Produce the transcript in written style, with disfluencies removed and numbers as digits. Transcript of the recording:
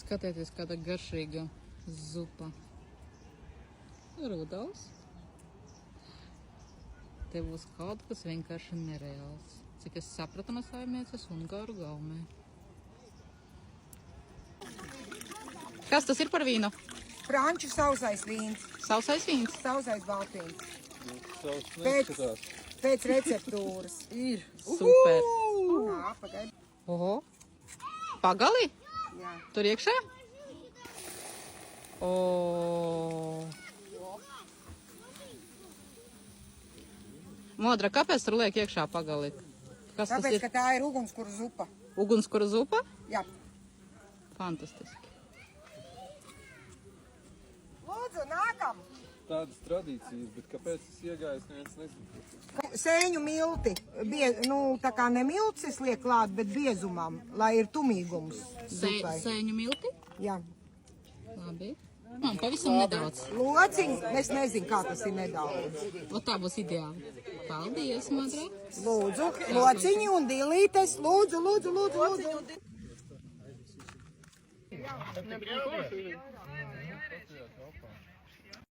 Skatieties, kāda garšīga zupa. Rudals. Te būs kaut kas vienkārši nereāls. Cik es sapratu no saimnieces Ungāru gaumē. Kas tas ir par vīnu? Franču sausais vīns. Sausais vīns? Sausais baltīns. Neskatās. Pēc receptūras. Ir. Super. Jā, pagaid. Oho. Pagali? Jā. Tur iekšā? O. Modra, kāpēc tur liek iekšā pagali? Kas tas Tāpēc, ir? ka tā ir ugunskura zupa. Ugunskura zupa? Jā. Fantastiski. Lūdzu, nākam! Tādas tradīcijas, bet kāpēc tas iegājas, neviens nezinu. Sēņu milti. Tā kā ne miltis liek klāt, bet biezumam, lai ir tumīgums zupai. Sēņu milti? Jā. Labi. Man pavisam nedaudz. Lociņi, es nezinu, kā tas ir nedaudz. O tā būs ideāli. Paldies, Madra. Lūdzu, lociņi un dilītes. Lūdzu, lūdzu, lūdzu, lūdzu.